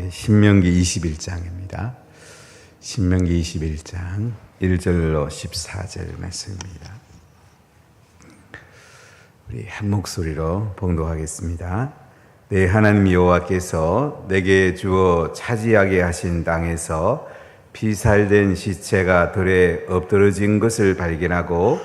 신명기 21장입니다. 신명기 21장 1절로 14절 말씀입니다. 우리 한 목소리로 봉독하겠습니다. 내 하나님 여호와께서 내게 주어 차지하게 하신 땅에서 피살된 시체가 들에 엎드러진 것을 발견하고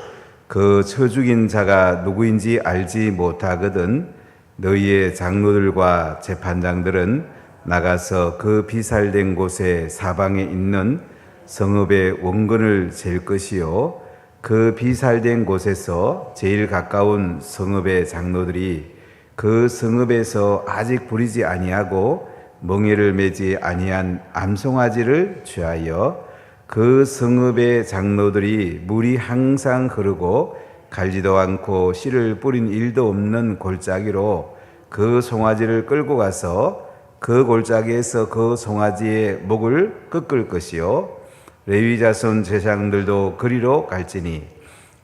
그 쳐 죽인 자가 누구인지 알지 못하거든 너희의 장로들과 재판장들은 나가서 그 피살된 곳의 사방에 있는 성읍의 원근을 잴 것이요 그 피살된 곳에서 제일 가까운 성읍의 장로들이 그 성읍에서 아직 부리지 아니하고 멍에를 매지 아니한 암송아지를 취하여 그 성읍의 장로들이 물이 항상 흐르고 갈지도 않고 씨를 뿌린 일도 없는 골짜기로 그 송아지를 끌고 가서 그 골짜기에서 그 송아지의 목을 꺾을 것이요 레위 자손 제사장들도 그리로 갈지니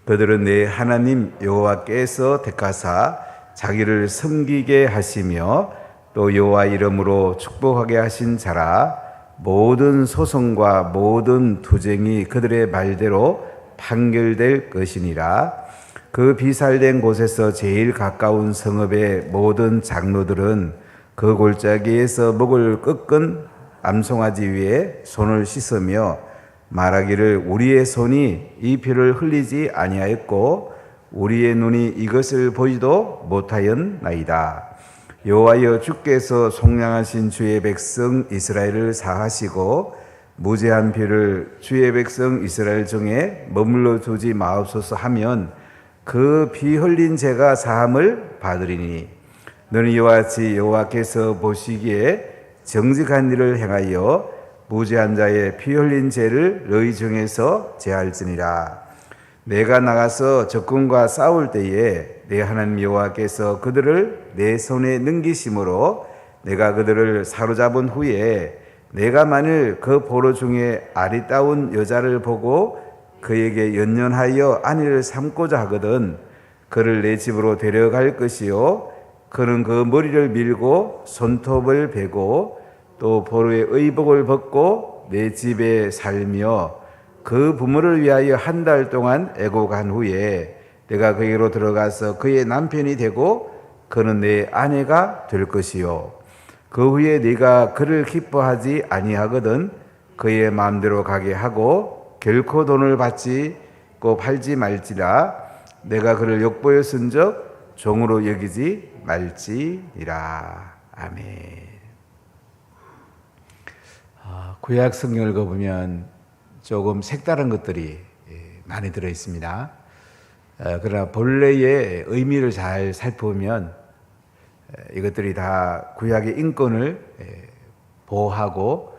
그들은 내 하나님 여호와께서 택하사 자기를 섬기게 하시며 또 여호와 이름으로 축복하게 하신 자라 모든 소송과 모든 투쟁이 그들의 말대로 판결될 것이니라. 그 피살된 곳에서 제일 가까운 성읍의 모든 장로들은 그 골짜기에서 목을 꺾은 암송아지 위에 손을 씻으며 말하기를 우리의 손이 이 피를 흘리지 아니하였고 우리의 눈이 이것을 보지도 못하였나이다. 여호와여 주께서 속량하신 주의 백성 이스라엘을 사하시고 무죄한 피를 주의 백성 이스라엘 중에 머물러 두지 마옵소서 하면 그 피 흘린 죄가 사함을 받으리니 너는 이와 같이 여호와께서 보시기에 정직한 일을 행하여 무죄한 자의 피 흘린 죄를 너희 중에서 제할지니라. 내가 나가서 적군과 싸울 때에 내 하나님 여호와께서 그들을 내 손에 넘기심으로 내가 그들을 사로잡은 후에 내가 만일 그 포로 중에 아리따운 여자를 보고 그에게 연연하여 아내를 삼고자 하거든 그를 내 집으로 데려갈 것이요 그는 그 머리를 밀고 손톱을 베고 또 포로의 의복을 벗고 내 집에 살며 그 부모를 위하여 한 달 동안 애곡한 후에 내가 그에게로 들어가서 그의 남편이 되고 그는 내 아내가 될 것이요 그 후에 네가 그를 기뻐하지 아니하거든 그의 마음대로 가게 하고 결코 돈을 받고 팔지 말지라. 내가 그를 욕보였은적 종으로 여기지 말지니라. 아멘. 구약 성경을 읽어보면 조금 색다른 것들이 많이 들어있습니다. 그러나 본래의 의미를 잘 살펴보면 이것들이 다 구약의 인권을 보호하고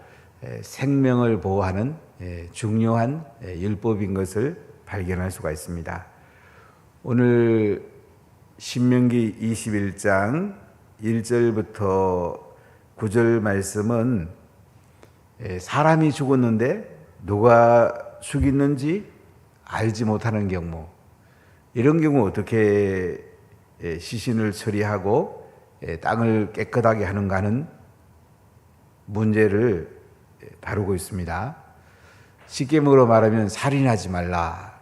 생명을 보호하는 중요한 율법인 것을 발견할 수가 있습니다. 오늘 신명기 21장 1절부터 9절 말씀은 사람이 죽었는데 누가 죽였는지 알지 못하는 경우, 이런 경우 어떻게 시신을 처리하고 땅을 깨끗하게 하는가 하는 문제를 다루고 있습니다. 쉽게 말하면 살인하지 말라.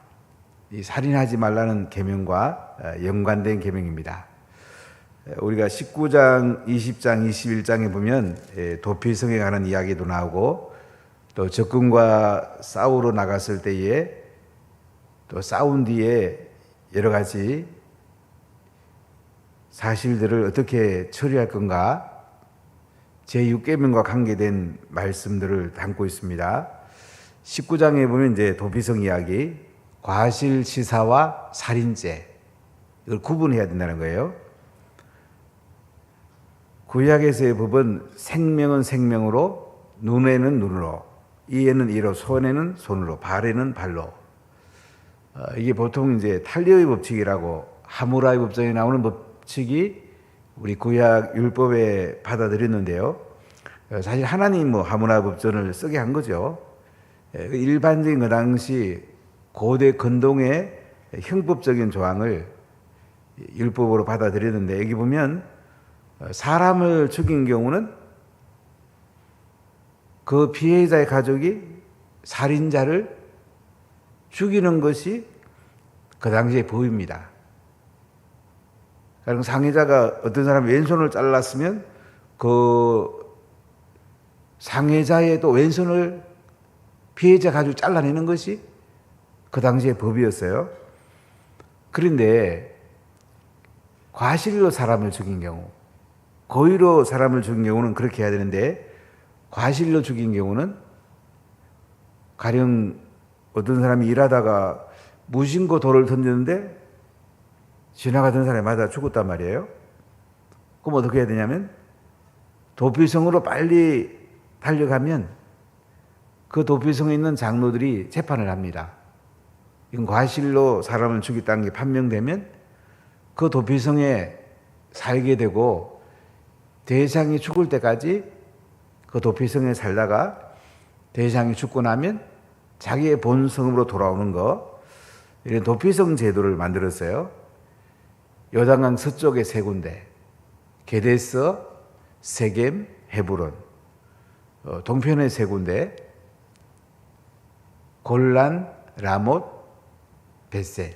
이 살인하지 말라는 계명과 연관된 계명입니다. 우리가 19장, 20장, 21장에 보면 도피성에 관한 이야기도 나오고 또 적군과 싸우러 나갔을 때에 또 싸운 뒤에 여러 가지 사실들을 어떻게 처리할 건가 제6계명과 관계된 말씀들을 담고 있습니다. 19장에 보면 이제 도피성 이야기, 과실치사와 살인죄, 이걸 구분해야 된다는 거예요. 구약에서의 법은 생명은 생명으로, 눈에는 눈으로, 이에는 이로, 손에는 손으로, 발에는 발로. 이게 보통 이제 탈리오의 법칙이라고 하무라의 법정에 나오는 법칙이 우리 구약 율법에 받아들였는데요. 사실 하나님 하무라 법전을 쓰게 한 거죠. 일반적인 그 당시 고대 근동의 형법적인 조항을 율법으로 받아들였는데 여기 보면 사람을 죽인 경우는 그 피해자의 가족이 살인자를 죽이는 것이 그 당시의 법입니다. 그리고 상해자가 어떤 사람이 왼손을 잘랐으면 그 상해자의 또 왼손을 피해자 가지고 잘라내는 것이 그 당시의 법이었어요. 그런데 과실로 사람을 죽인 경우, 고의로 사람을 죽인 경우는 그렇게 해야 되는데, 과실로 죽인 경우는 가령 어떤 사람이 일하다가 무심코 돌을 던졌는데 지나가던 사람이 맞아 죽었단 말이에요. 그럼 어떻게 해야 되냐면 도피성으로 빨리 달려가면 그 도피성에 있는 장로들이 재판을 합니다. 이건 과실로 사람을 죽였다는 게 판명되면 그 도피성에 살게 되고 대상이 죽을 때까지 그 도피성에 살다가 대상이 죽고 나면 자기의 본성으로 돌아오는 거, 이런 도피성 제도를 만들었어요. 요단강 서쪽에 3군데, 게데스, 세겜, 헤브론, 동편에 3군데, 골란, 라못, 벳셀.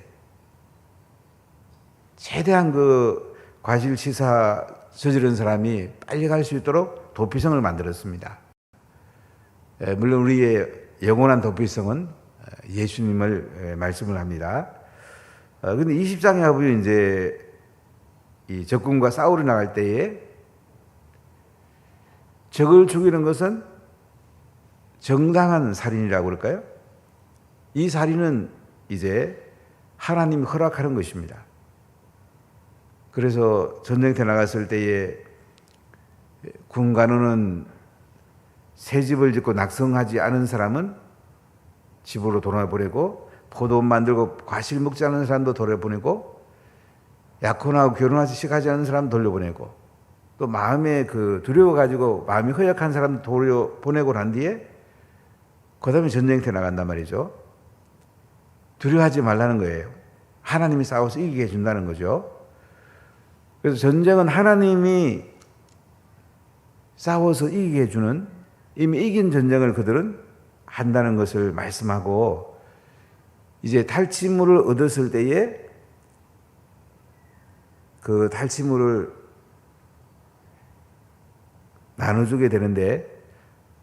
최대한 그 과실치사 저지른 사람이 빨리 갈 수 있도록 도피성을 만들었습니다. 물론 우리의 영원한 도피성은 예수님을 말씀을 합니다. 근데 20장에 가보면 이제 이 적군과 싸우러 나갈 때에 적을 죽이는 것은 정당한 살인이라고 그럴까요? 이 살인은 이제 하나님이 허락하는 것입니다. 그래서 전쟁터에 나갔을 때에 군관원은 새 집을 짓고 낙성하지 않은 사람은 집으로 돌아보내고, 포도원 만들고 과실 먹지 않은 사람도 돌려보내고, 약혼하고 결혼하지 시작하지 않은 사람 돌려보내고, 또 마음에 그 두려워가지고 마음이 허약한 사람 돌려보내고 난 뒤에 그 다음에 전쟁터에 나간단 말이죠. 두려워하지 말라는 거예요. 하나님이 싸워서 이기게 해준다는 거죠. 그래서 전쟁은 하나님이 싸워서 이기게 해주는, 이미 이긴 전쟁을 그들은 한다는 것을 말씀하고, 이제 탈취물을 얻었을 때에 그 탈취물을 나눠주게 되는데,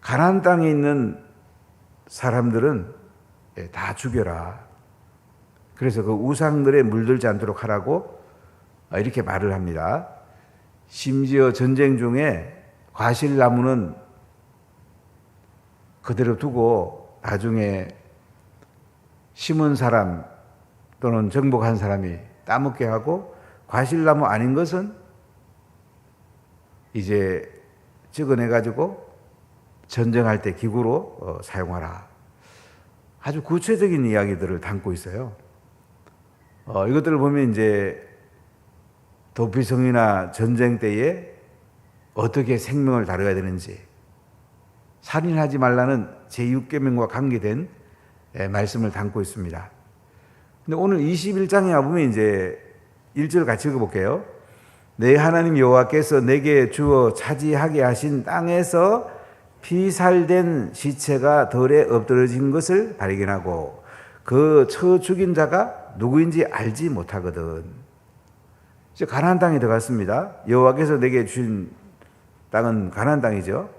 가나안 땅에 있는 사람들은 다 죽여라. 그래서 그 우상들에 물들지 않도록 하라고 이렇게 말을 합니다. 심지어 전쟁 중에 과실나무는 그대로 두고 나중에 심은 사람 또는 정복한 사람이 따먹게 하고, 과실나무 아닌 것은 이제 찍어내가지고 전쟁할 때 기구로 사용하라. 아주 구체적인 이야기들을 담고 있어요. 이것들을 보면 이제 도피성이나 전쟁 때에 어떻게 생명을 다뤄야 되는지, 살인하지 말라는 제6계명과 관계된 말씀을 담고 있습니다. 근데 오늘 21장에 와보면 이제 1절 같이 읽어볼게요. 내 하나님 여호와께서 내게 주어 차지하게 하신 땅에서 피살된 시체가 덜에 엎드러진 것을 발견하고 그 쳐 죽인 자가 누구인지 알지 못하거든. 이제 가나안 땅에 들어갔습니다. 여호와께서 내게 주신 땅은 가나안 땅이죠.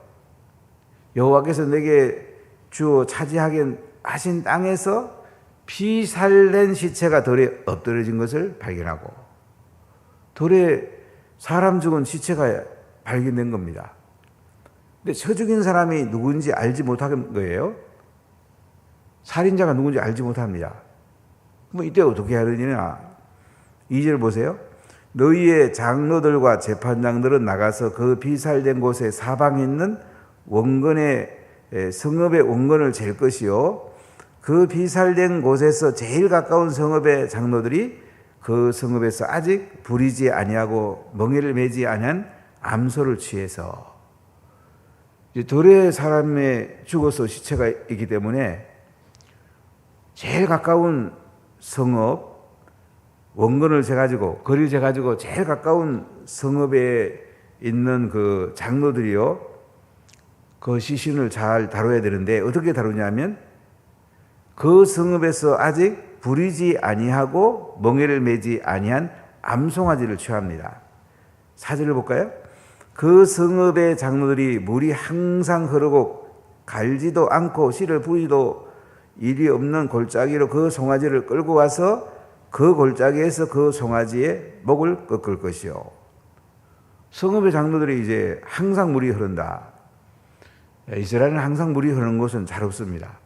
여호와께서 내게 주어 차지하게 하신 땅에서 피살된 시체가 덜에 엎드러진 것을 발견하고, 덜에 사람 죽은 시체가 발견된 겁니다. 근데 쳐 죽인 사람이 누구인지 알지 못한 거예요. 살인자가 누군지 알지 못합니다. 그럼 이때 어떻게 해야 되느냐? 2절 보세요. 너희의 장로들과 재판장들은 나가서 그 피살된 곳에 사방에 있는 원근의 성읍의 원근을 잴 것이요, 그 피살된 곳에서 제일 가까운 성읍의 장로들이 그 성읍에서 아직 부리지 아니하고 멍에를 매지 아니한 암소를 취해서, 덜에 사람의 죽어서 시체가 있기 때문에 제일 가까운 성읍 원근을 재가지고, 거리를 재가지고 제일 가까운 성읍에 있는 그 장로들이요, 그 시신을 잘 다뤄야 되는데 어떻게 다루냐면 그 성읍에서 아직 부리지 아니하고 멍에를 매지 아니한 암송아지를 취합니다. 4절을 볼까요? 그 성읍의 장로들이 물이 항상 흐르고 갈지도 않고 씨를 뿌리도 일이 없는 골짜기로 그 송아지를 끌고 와서 그 골짜기에서 그 송아지의 목을 꺾을 것이요. 성읍의 장로들이 이제 항상 물이 흐른다. 이스라엘은 항상 물이 흐르는 곳은 잘 없습니다.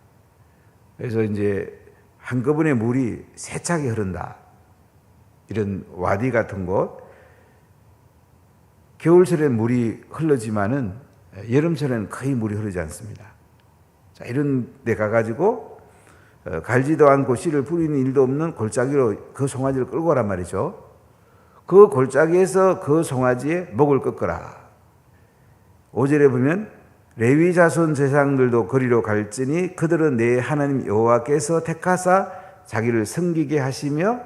그래서 이제 한꺼번에 물이 세차게 흐른다. 이런 와디 같은 곳. 겨울철엔 물이 흐르지만은 여름철에는 거의 물이 흐르지 않습니다. 자, 이런 데 가가지고 갈지도 않고 씨를 뿌리는 일도 없는 골짜기로 그 송아지를 끌고 가란 말이죠. 그 골짜기에서 그 송아지의 목을 꺾어라. 5절에 보면 레위 자손 제사장들도 거리로 갈지니 그들은 내 하나님 여호와께서 택하사 자기를 섬기게 하시며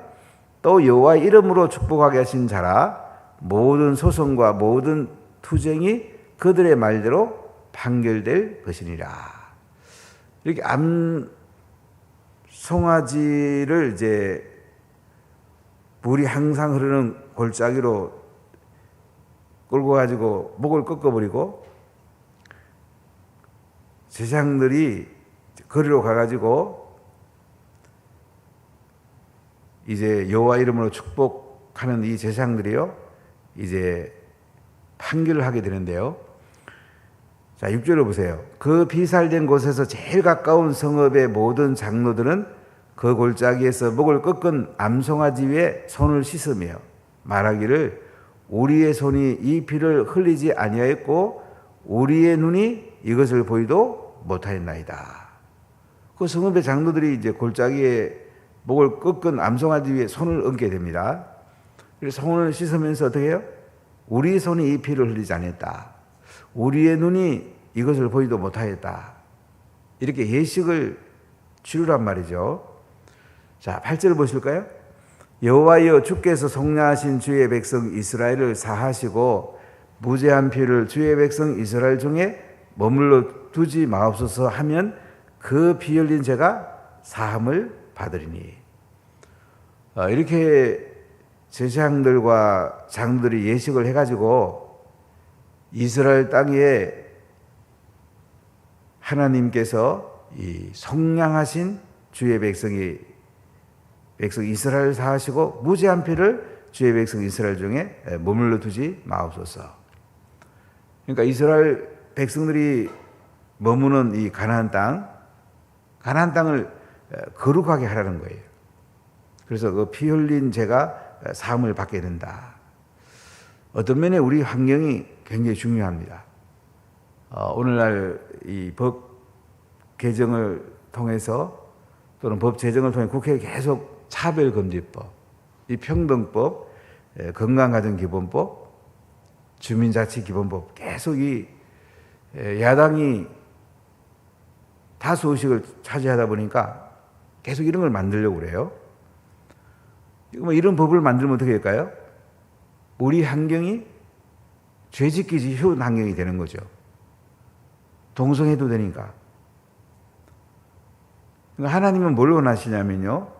또 여호와 이름으로 축복하게 하신 자라. 모든 소송과 모든 투쟁이 그들의 말대로 판결될 것이니라. 이렇게 송아지를 이제 물이 항상 흐르는 골짜기로 끌고 가지고 목을 꺾어버리고 제사장들이 거리로 가가지고 이제 여호와 이름으로 축복하는 이 제사장들이요 이제 판결을 하게 되는데요. 자, 6절을 보세요. 그 비살된 곳에서 제일 가까운 성읍의 모든 장로들은 그 골짜기에서 목을 꺾은 암송아지 위에 손을 씻으며 말하기를 우리의 손이 이 피를 흘리지 아니하였고 우리의 눈이 이것을 보이도 못하였나이다. 그 성읍의 장로들이 이제 골짜기에 목을 꺾은 암송아지 위에 손을 얹게 됩니다. 그래서 손을 씻으면서 어떻게 해요? 우리 손이 이 피를 흘리지 않았다. 우리의 눈이 이것을 보지도 못하였다. 이렇게 예식을 치르란 말이죠. 자, 8절을 보실까요? 여호와여 주께서 속량하신 주의 백성 이스라엘을 사하시고 무죄한 피를 주의 백성 이스라엘 중에 머물러 두지 마옵소서 하면 그 피 흘린 죄가 사함을 받으리니. 이렇게 제사장들과 장로들이 예식을 해가지고 이스라엘 땅에 하나님께서 이 속량하신 주의 백성 이스라엘 사하시고 무죄한 피를 주의 백성 이스라엘 중에 머물러 두지 마옵소서. 그러니까 이스라엘 백성들이 머무는 이 가나안 땅을 거룩하게 하라는 거예요. 그래서 그 피 흘린 죄가 사함을 받게 된다. 어떤 면에 우리 환경이 굉장히 중요합니다. 오늘날 이 법 개정을 통해서 또는 법 제정을 통해 국회에 계속 차별금지법, 이 평등법, 건강가정기본법, 주민자치기본법 계속 이 야당이 다수 의식을 차지하다 보니까 계속 이런 걸 만들려고 그래요. 이런 법을 만들면 어떻게 될까요? 우리 환경이 죄짓기 쉬운 환경이 되는 거죠. 동성애도 되니까. 하나님은 뭘 원하시냐면요.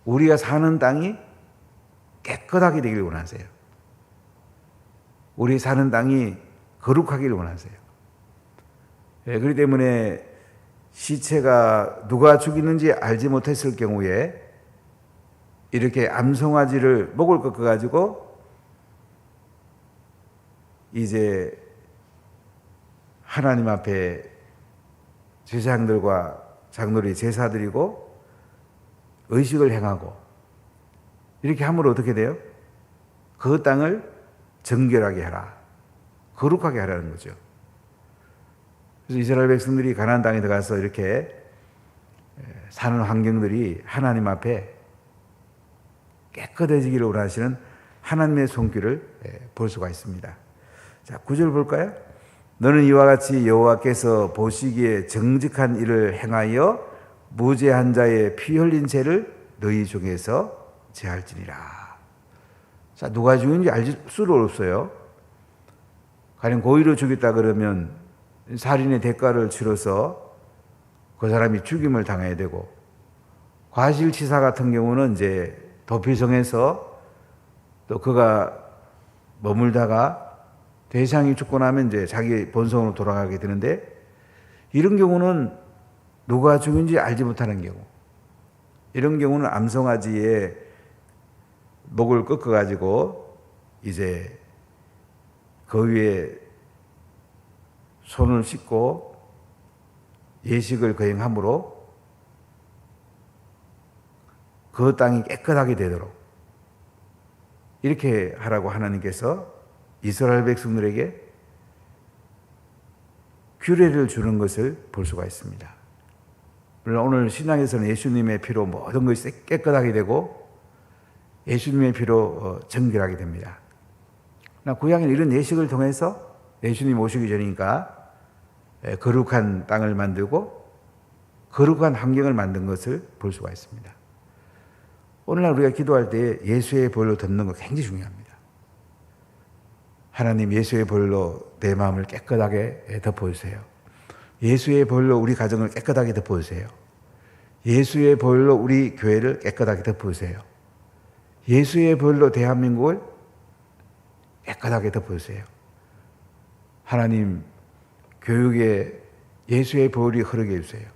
우리가 사는 땅이 깨끗하게 되기를 원하세요. 우리 사는 땅이 거룩하기를 원하세요. 그렇기 때문에 시체가 누가 죽이는지 알지 못했을 경우에 이렇게 암송아지를 목을 꺾어가지고 이제 하나님 앞에 제사장들과 장로들이 제사 드리고 의식을 행하고 이렇게 함으로 어떻게 돼요? 그 땅을 정결하게 하라. 거룩하게 하라는 거죠. 그래서 이스라엘 백성들이 가나안 땅에 들어가서 이렇게 사는 환경들이 하나님 앞에 깨끗해지기를 원하시는 하나님의 손길을 볼 수가 있습니다. 자, 9절 볼까요? 너는 이와 같이 여호와께서 보시기에 정직한 일을 행하여 무죄한 자의 피 흘린 죄를 너희 중에서 제할지니라. 자, 누가 죽인지 알 수도 없어요. 가령 고의로 죽였다 그러면 살인의 대가를 치러서 그 사람이 죽임을 당해야 되고, 과실치사 같은 경우는 이제 도피성에서 또 그가 머물다가 대상이 죽고 나면 이제 자기 본성으로 돌아가게 되는데, 이런 경우는 누가 죽인지 알지 못하는 경우, 이런 경우는 암송아지의 목을 꺾어가지고 이제 그 위에 손을 씻고 예식을 거행함으로 그 땅이 깨끗하게 되도록 이렇게 하라고 하나님께서 이스라엘 백성들에게 규례를 주는 것을 볼 수가 있습니다. 물론 오늘 신앙에서는 예수님의 피로 모든 것이 깨끗하게 되고 예수님의 피로 정결하게 됩니다. 구약에는 이런 예식을 통해서 예수님 오시기 전이니까 거룩한 땅을 만들고 거룩한 환경을 만든 것을 볼 수가 있습니다. 오늘날 우리가 기도할 때 예수의 보혈로 덮는 거 굉장히 중요합니다. 하나님, 예수의 보혈로 내 마음을 깨끗하게 덮어주세요. 예수의 보혈로 우리 가정을 깨끗하게 덮어주세요. 예수의 보혈로 우리 교회를 깨끗하게 덮어주세요. 예수의 보혈로 대한민국을 깨끗하게 덮어주세요. 하나님, 교육에 예수의 보혈이 흐르게 해주세요.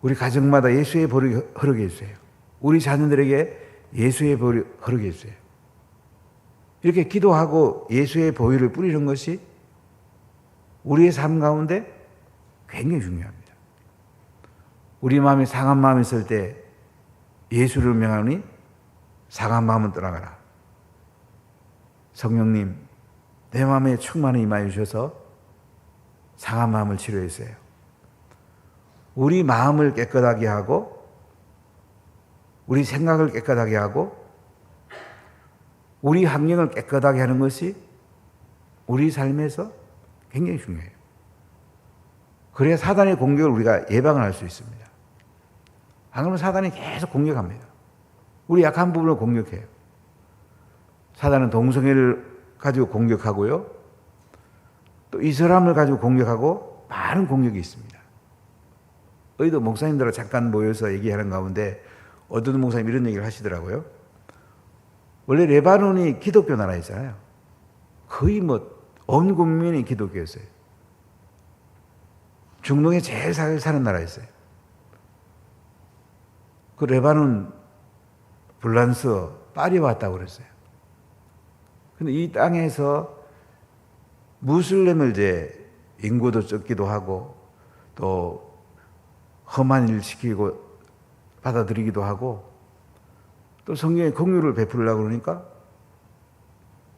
우리 가정마다 예수의 보혈이 흐르게 해주세요. 우리 자녀들에게 예수의 보혈이 흐르게 해주세요. 이렇게 기도하고 예수의 보혈을 뿌리는 것이 우리의 삶 가운데 굉장히 중요합니다. 우리 마음에 상한 마음이 있을 때 예수를 명하니 상한 마음은 떠나가라. 성령님, 내 마음에 충만히 임하여 주셔서 상한 마음을 치료해 주세요. 우리 마음을 깨끗하게 하고 우리 생각을 깨끗하게 하고 우리 환경을 깨끗하게 하는 것이 우리 삶에서 굉장히 중요해요. 그래야 사단의 공격을 우리가 예방을 할 수 있습니다. 안 그러면 사단이 계속 공격합니다. 우리 약한 부분을 공격해요. 사단은 동성애를 가지고 공격하고요. 또 이슬람을 가지고 공격하고 많은 공격이 있습니다. 어디도 목사님들하고 잠깐 모여서 얘기하는 가운데 어떤 목사님 이런 얘기를 하시더라고요. 원래 레바논이 기독교 나라였잖아요. 거의 온 국민이 기독교였어요. 중동에 제일 잘 사는 나라였어요. 그 레바논 불란스 파리에 왔다고 그랬어요. 근데 이 땅에서 무슬림을 이제 인구도 적기도 하고 또 험한 일 시키고 받아들이기도 하고 또 성경에 긍휼을 베풀려고 그러니까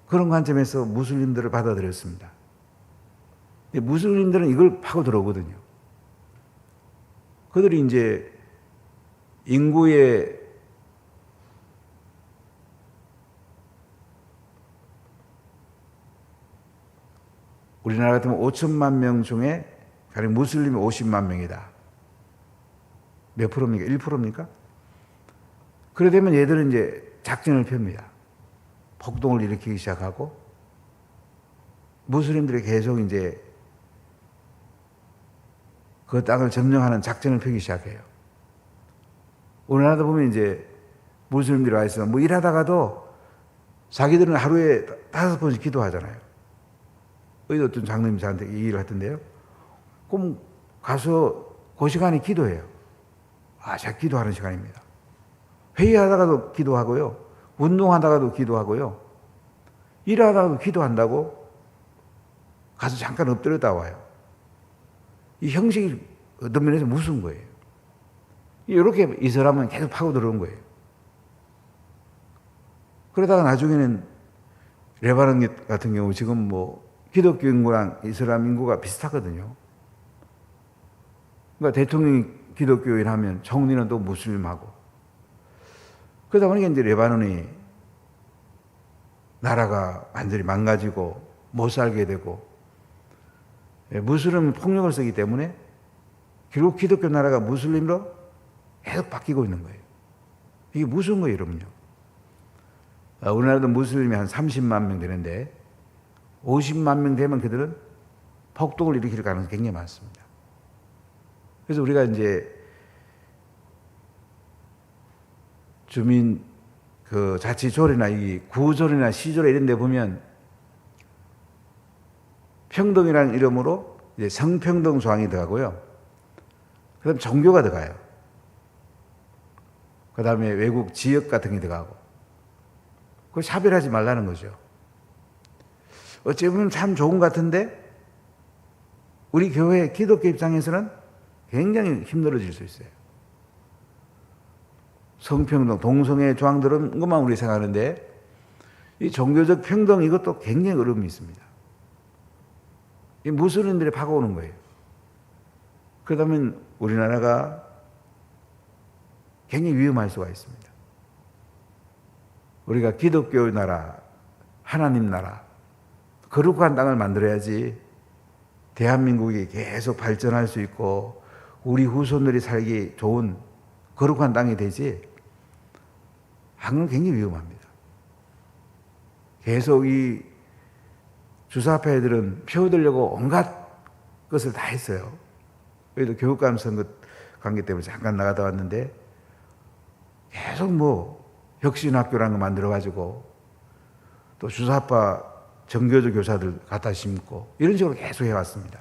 그런 관점에서 무슬림들을 받아들였습니다. 무슬림들은 이걸 파고 들어오거든요. 그들이 이제 인구의 우리나라 같으면 5천만 명 중에 가령 무슬림이 50만 명이다. 몇 프로입니까? 1%입니까? 그래 되면 얘들은 이제 작전을 펴니다. 폭동을 일으키기 시작하고 무슬림들이 계속 이제 그 땅을 점령하는 작전을 펴기 시작해요. 우리나라도 보면 이제 무슬림들이 와 있으면 일하다가도 자기들은 하루에 5번씩 기도하잖아요. 어디 어떤 장로님이 저한테 이 얘기를 했던데요. 그럼 가서 그 시간에 기도해요. 제가 기도하는 시간입니다. 회의하다가도 기도하고요. 운동하다가도 기도하고요. 일하다가도 기도한다고 가서 잠깐 엎드렸다 와요. 이 형식이 어떤 면에서 무서운 거예요. 이렇게 이 사람은 계속 파고 들어온 거예요. 그러다가 나중에는 레바논 같은 경우 지금 기독교 인구랑 이슬람 인구가 비슷하거든요. 그러니까 대통령이 기독교인 하면 총리는 또 무슬림하고. 그러다 보니까 이제 레바논이 나라가 완전히 망가지고 못 살게 되고 무슬림 폭력을 쓰기 때문에 결국 기독교 나라가 무슬림으로 계속 바뀌고 있는 거예요. 이게 무슨 거예요, 여러분요? 우리나라도 무슬림이 한 30만 명 되는데 50만 명 되면 그들은 폭동을 일으킬 가능성이 굉장히 많습니다. 그래서 우리가 이제 주민 그 자치조례나 이 구조례나 시조례 이런 데 보면 평등이라는 이름으로 이제 성평등 조항이 들어가고요. 그다음 종교가 들어가요. 그다음에 외국 지역 같은 게 들어가고. 그걸 차별하지 말라는 거죠. 어찌 보면 참 좋은 것 같은데 우리 교회 기독교 입장에서는 굉장히 힘들어질 수 있어요. 성평등, 동성애 조항들은 것만 우리 생각하는데 이 종교적 평등 이것도 굉장히 어려움이 있습니다. 이 무슬림들이 파고오는 거예요. 그러면 우리나라가 굉장히 위험할 수가 있습니다. 우리가 기독교 나라, 하나님 나라, 거룩한 땅을 만들어야지 대한민국이 계속 발전할 수 있고 우리 후손들이 살기 좋은 거룩한 땅이 되지 한국은 굉장히 위험합니다. 계속 이 주사파 애들은 펴들려고 온갖 것을 다 했어요. 그래도 교육감 선거 관계 때문에 잠깐 나가다 왔는데 계속 뭐 혁신학교라는 거 만들어가지고 또 주사파 정교조 교사들 갖다 심고 이런 식으로 계속 해왔습니다.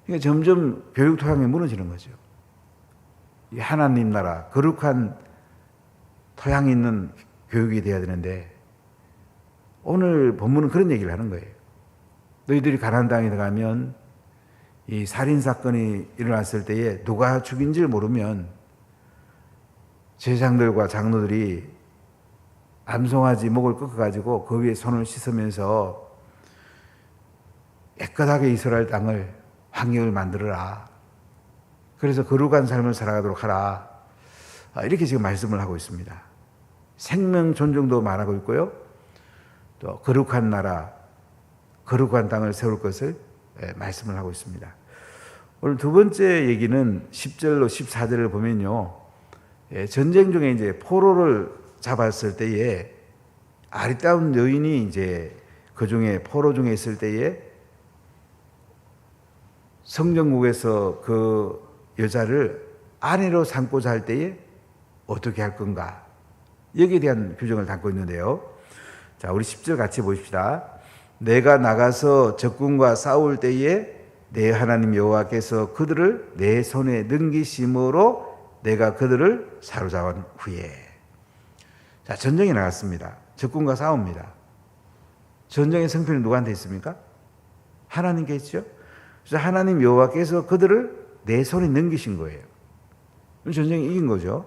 그러니까 점점 교육 토양이 무너지는 거죠. 이 하나님 나라 거룩한 토양이 있는 교육이 돼야 되는데 오늘 본문은 그런 얘기를 하는 거예요. 너희들이 가나안 땅에 들어가면 이 살인사건이 일어났을 때에 누가 죽인지를 모르면 제사장들과 장로들이 암송아지 목을 꺾어가지고 그 위에 손을 씻으면서 깨끗하게 이스라엘 땅을 환경을 만들어라. 그래서 거룩한 삶을 살아가도록 하라. 이렇게 지금 말씀을 하고 있습니다. 생명 존중도 말하고 있고요. 또 거룩한 나라, 거룩한 땅을 세울 것을 말씀을 하고 있습니다. 오늘 두 번째 얘기는 10절로 14절을 보면요. 전쟁 중에 이제 포로를 잡았을 때에 아리따운 여인이 이제 그 중에 포로 중에 있을 때에 성전국에서 그 여자를 아내로 삼고자 할 때에 어떻게 할 건가? 여기에 대한 규정을 담고 있는데요. 자, 우리 10절 같이 보십시다. 내가 나가서 적군과 싸울 때에 내 하나님 여호와께서 그들을 내 손에 넘기심으로 내가 그들을 사로잡은 후에. 자, 전쟁에 나갔습니다. 적군과 싸웁니다. 전쟁의 승패는 누구한테 있습니까? 하나님께 있죠. 그래서 하나님 여호와께서 그들을 내 손에 넘기신 거예요. 전쟁이 이긴 거죠.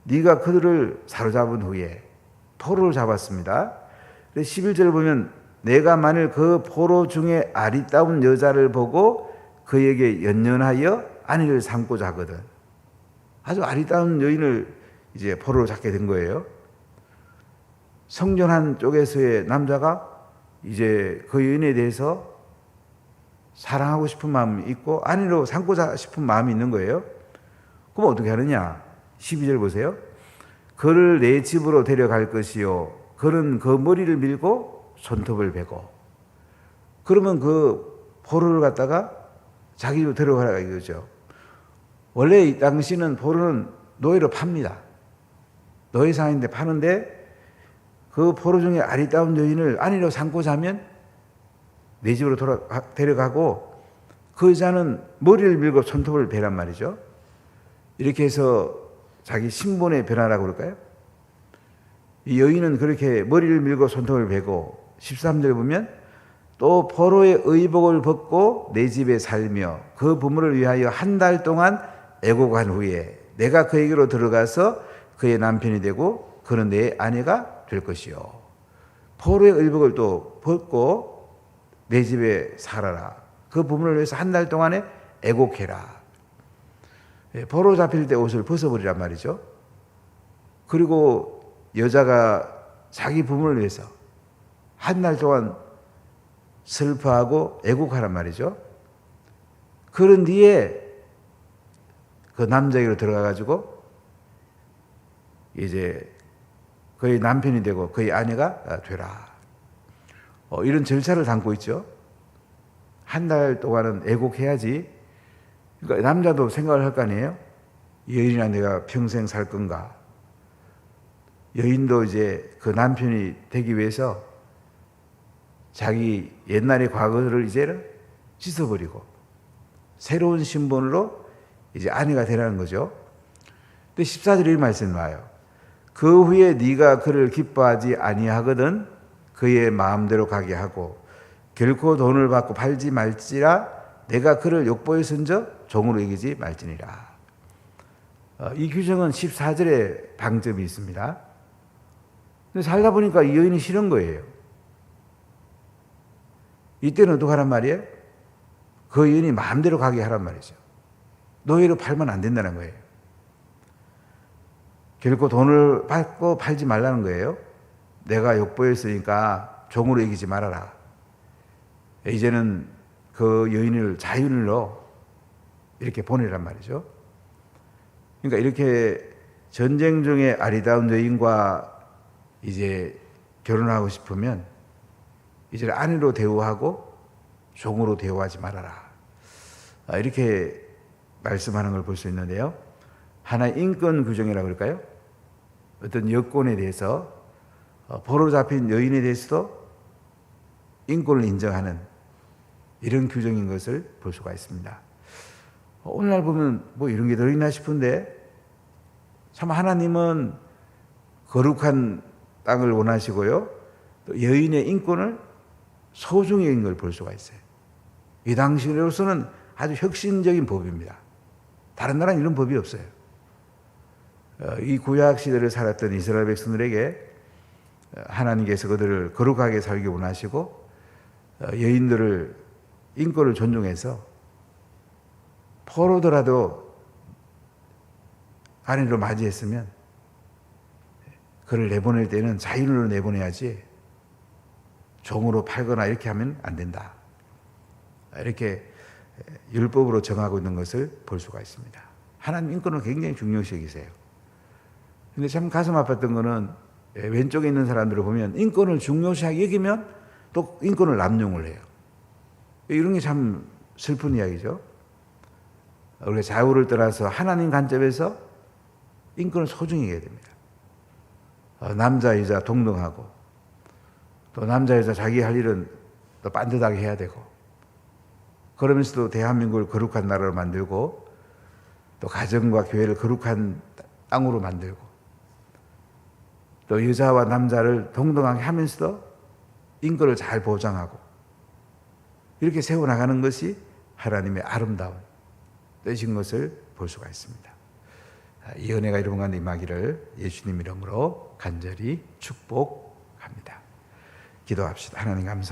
네가 그들을 사로잡은 후에 포로를 잡았습니다. 11절을 보면 내가 만일 그 포로 중에 아리따운 여자를 보고 그에게 연연하여 아내를 삼고자 하거든. 아주 아리따운 여인을 이제 포로로 잡게 된 거예요. 성전한 쪽에서의 남자가 이제 그 여인에 대해서 사랑하고 싶은 마음이 있고 아내로 삼고자 싶은 마음이 있는 거예요. 그럼 어떻게 하느냐? 12절 보세요. 그를 내 집으로 데려갈 것이요. 그는 그 머리를 밀고 손톱을 베고. 그러면 그 포로를 갖다가 자기 집으로 데려가라 이거죠. 원래 이 당시는 포로는 노예로 팝니다. 노예상인데 파는데 그 포로 중에 아리따운 여인을 아내로 삼고자 하면 내 집으로 데려가고 그 여자는 머리를 밀고 손톱을 베란 말이죠. 이렇게 해서 자기 신분의 변화라고 그럴까요? 이 여인은 그렇게 머리를 밀고 손톱을 베고 13절 보면 또 포로의 의복을 벗고 내 집에 살며 그 부모를 위하여 한 달 동안 애고간 후에 내가 그에게로 들어가서 그의 남편이 되고 그는 내 아내가 될 것이요. 포로의 의복을 또 벗고 내 집에 살아라. 그 부모를 위해서 한 달 동안에 애곡해라. 포로 잡힐 때 옷을 벗어버리란 말이죠. 그리고 여자가 자기 부모를 위해서 한 달 동안 슬퍼하고 애곡하란 말이죠. 그런 뒤에 그 남자에게로 들어가가지고 이제 그의 남편이 되고 그의 아내가 되라. 이런 절차를 담고 있죠. 한 달 동안은 애곡해야지. 그러니까 남자도 생각을 할 거 아니에요? 여인이랑 내가 평생 살 건가? 여인도 이제 그 남편이 되기 위해서 자기 옛날의 과거를 이제는 씻어버리고 새로운 신분으로 이제 아내가 되라는 거죠. 근데 14절에 이 말씀이 와요. 그 후에 네가 그를 기뻐하지 아니하거든 그의 마음대로 가게 하고 결코 돈을 받고 팔지 말지라 내가 그를 욕보에 선저 종으로 여기지 말지니라. 이 규정은 14절에 방점이 있습니다. 근데 살다 보니까 이 여인이 싫은 거예요. 이때는 어떻게 하란 말이에요? 그 여인이 마음대로 가게 하란 말이죠. 노예로 팔면 안 된다는 거예요. 결코 돈을 받고 팔지 말라는 거예요. 내가 욕보였으니까 종으로 여기지 말아라. 이제는 그 여인을 자율로 이렇게 보내란 말이죠. 그러니까 이렇게 전쟁 중에 아리따운 여인과 이제 결혼하고 싶으면 이제 아내로 대우하고 종으로 대우하지 말아라. 이렇게 말씀하는 걸 볼 수 있는데요. 하나의 인권 규정이라고 그럴까요? 어떤 여건에 대해서 포로 잡힌 여인에 대해서도 인권을 인정하는 이런 규정인 것을 볼 수가 있습니다. 오늘날 보면 뭐 이런 게 들어있나 싶은데 참 하나님은 거룩한 땅을 원하시고요. 또 여인의 인권을 소중히 여긴 걸 볼 수가 있어요. 이 당시로서는 아주 혁신적인 법입니다. 다른 나라는 이런 법이 없어요. 이 구약 시대를 살았던 이스라엘 백성들에게 하나님께서 그들을 거룩하게 살기 원하시고 여인들을 인권을 존중해서 포로더라도 아내로 맞이했으면 그를 내보낼 때는 자율로 내보내야지 종으로 팔거나 이렇게 하면 안 된다. 이렇게 율법으로 정하고 있는 것을 볼 수가 있습니다. 하나님 인권을 굉장히 중요시 여기세요. 근데 참 가슴 아팠던 거는 왼쪽에 있는 사람들을 보면 인권을 중요시하게 여기면 또 인권을 남용을 해요. 이런 게 참 슬픈 이야기죠. 우리가 자유를 떠나서 하나님 관점에서 인권을 소중히 해야 됩니다. 남자, 여자 동등하고 또 남자, 여자 자기 할 일은 또 반듯하게 해야 되고 그러면서도 대한민국을 거룩한 나라로 만들고 또 가정과 교회를 거룩한 땅으로 만들고 또 여자와 남자를 동등하게 하면서도 인권을 잘 보장하고 이렇게 세워나가는 것이 하나님의 아름다운 뜻인 것을 볼 수가 있습니다. 이 은혜가 여러분 가운데 임하기를 예수님 이름으로 간절히 축복합니다. 기도합시다. 하나님 감사합니다.